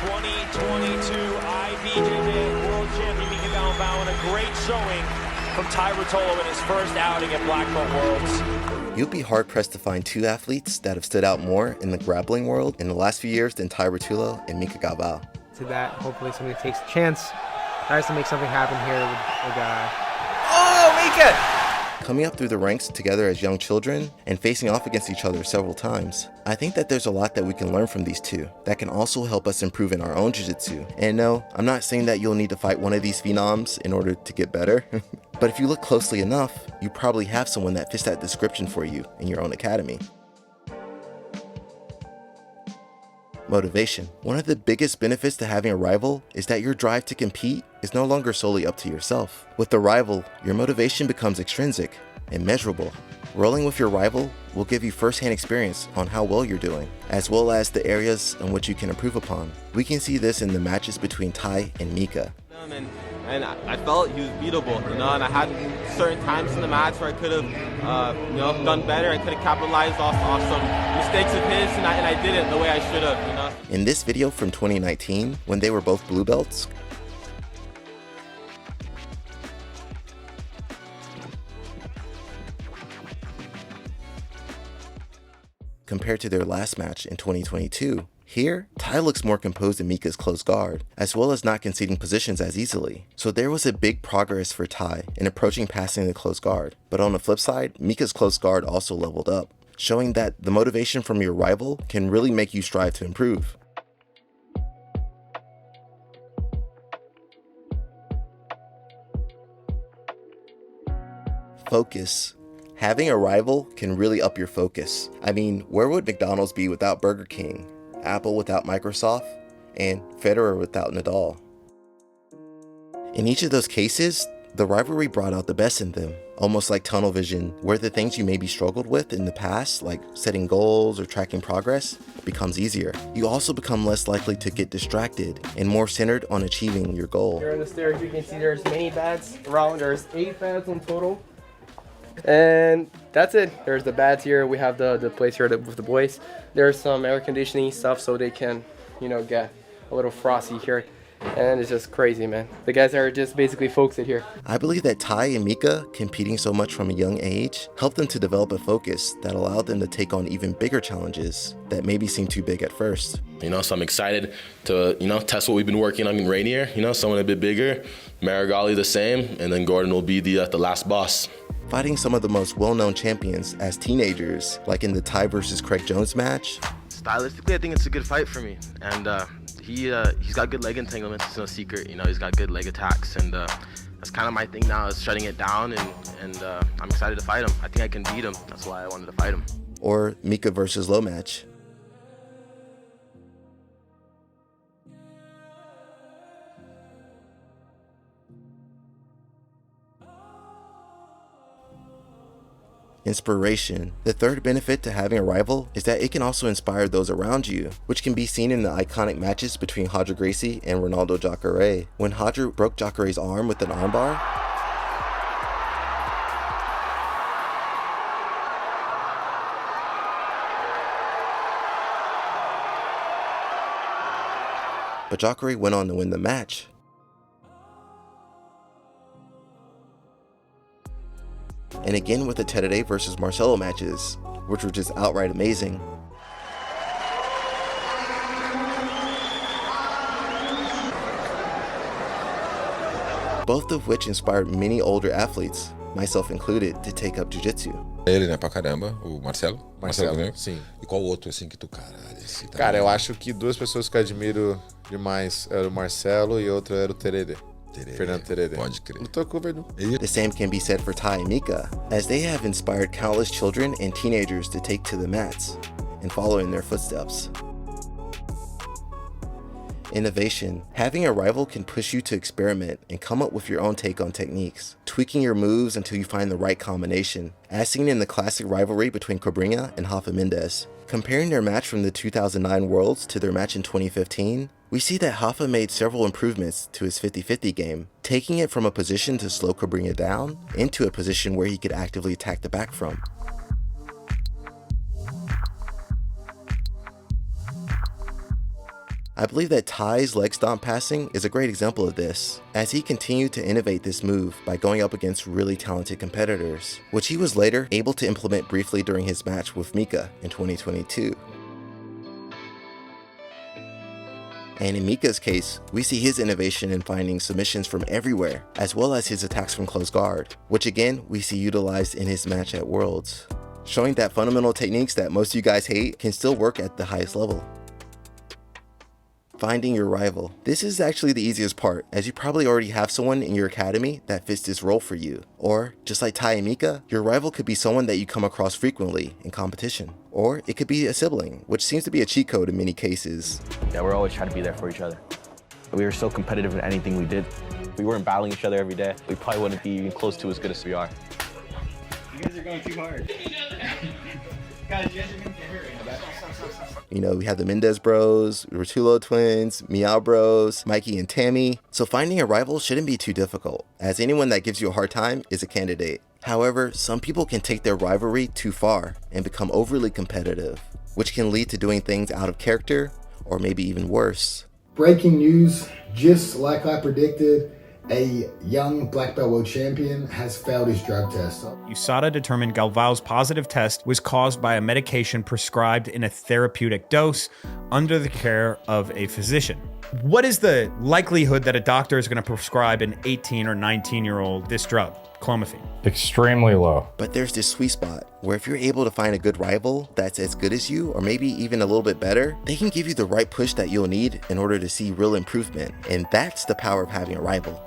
2022 IBJJ World Champion Mica and a great showing from Tai Ruotolo in his first outing at Black Belt Worlds. You'll be hard-pressed to find two athletes that have stood out more in the grappling world in the last few years than Tai Ruotolo and Mica. To that, hopefully somebody takes a chance, tries to make something happen here with Oh, Mica! Coming up through the ranks together as young children and facing off against each other several times. I think that there's a lot that we can learn from these two that can also help us improve in our own jiu-jitsu. And no, I'm not saying that you'll need to fight one of these phenoms in order to get better. But if you look closely enough, you probably have someone that fits that description for you in your own academy. Motivation. One of the biggest benefits to having a rival is that your drive to compete is no longer solely up to yourself. With the rival, your motivation becomes extrinsic and measurable. Rolling with your rival will give you first-hand experience on how well you're doing, as well as the areas in which you can improve upon. We can see this in the matches between Tai and Mica. And I felt he was beatable, and I had certain times in the match where I could have, done better. I could have capitalized off some mistakes of his, and I didn't the way I should have, In this video from 2019, when they were both blue belts, compared to their last match in 2022, here, Tai looks more composed in Mica's close guard, as well as not conceding positions as easily. So there was a big progress for Tai in approaching passing the close guard. But on the flip side, Mica's close guard also leveled up, showing that the motivation from your rival can really make you strive to improve. Focus. Having a rival can really up your focus. I mean, where would McDonald's be without Burger King? Apple without Microsoft, and Federer without Nadal. In each of those cases, the rivalry brought out the best in them, almost like tunnel vision, where the things you maybe struggled with in the past, like setting goals or tracking progress, becomes easier. You also become less likely to get distracted and more centered on achieving your goal. Here on the stairs, you can see there's many beds around. There's 8 beds in total. And that's it. There's the beds here. We have the place here with the boys. There's some air conditioning stuff so they can, get a little frosty here. And it's just crazy, man. The guys are just basically focused here. I believe that Tai and Mica, competing so much from a young age, helped them to develop a focus that allowed them to take on even bigger challenges that maybe seemed too big at first. So I'm excited to, test what we've been working on in Rainier. Someone a bit bigger, Marigali the same, and then Gordon will be the last boss. Fighting some of the most well-known champions as teenagers, like in the Tai versus Craig Jones match. Stylistically, I think it's a good fight for me, and he's got good leg entanglements. It's no secret, he's got good leg attacks, and that's kind of my thing now, is shutting it down, and I'm excited to fight him. I think I can beat him. That's why I wanted to fight him. Or Mica versus Low match. Inspiration. The third benefit to having a rival is that it can also inspire those around you, which can be seen in the iconic matches between Roger Gracie and Ronaldo Jacare. When Roger broke Jacare's arm with an armbar, but Jacare went on to win the match. And again with the Terere versus Marcelo matches, which were just outright amazing. Both of which inspired many older athletes, myself included, to take up jiu-jitsu. Ele, né, pra caramba, o Marcelo. Marcelo, também? sim. E qual outro, assim, que tu, caralho, esse tá Cara, bem. eu acho que duas pessoas que eu admiro demais era o Marcelo e outro era o Terere. Fernando Terere. Pode crer. Lutou com o Verdun. The same can be said for Tai and Mica, as they have inspired countless children and teenagers to take to the mats and follow in their footsteps. Innovation. Having a rival can push you to experiment and come up with your own take on techniques, tweaking your moves until you find the right combination, as seen in the classic rivalry between Cobrinha and Rafa Mendes. Comparing their match from the 2009 Worlds to their match in 2015, we see that Rafa made several improvements to his 50-50 game, taking it from a position to slow Cobrinha down into a position where he could actively attack the back from. I believe that Ty's leg stomp passing is a great example of this, as he continued to innovate this move by going up against really talented competitors, which he was later able to implement briefly during his match with Mica in 2022. And in Mica's case, we see his innovation in finding submissions from everywhere, as well as his attacks from close guard, which again we see utilized in his match at Worlds, showing that fundamental techniques that most of you guys hate can still work at the highest level. Finding your rival. This is actually the easiest part, as you probably already have someone in your academy that fits this role for you. Or, just like Ty and Mica, your rival could be someone that you come across frequently in competition. Or it could be a sibling, which seems to be a cheat code in many cases. Yeah, we're always trying to be there for each other. We were so competitive in anything we did. If we weren't battling each other every day, we probably wouldn't be even close to as good as we are. You guys are going too hard. Guys, you guys are going to get hurt. You know, we have the Mendez bros, Rotulo twins, Meow bros, Mikey and Tammy. So finding a rival shouldn't be too difficult, as anyone that gives you a hard time is a candidate. However, some people can take their rivalry too far and become overly competitive, which can lead to doing things out of character or maybe even worse. Breaking news, just like I predicted, a young black belt world champion has failed his drug test. USADA determined Galvao's positive test was caused by a medication prescribed in a therapeutic dose under the care of a physician. What is the likelihood that a doctor is going to prescribe an 18 or 19-year-old this drug, clomiphene? Extremely low. But there's this sweet spot where if you're able to find a good rival that's as good as you, or maybe even a little bit better, they can give you the right push that you'll need in order to see real improvement. And that's the power of having a rival.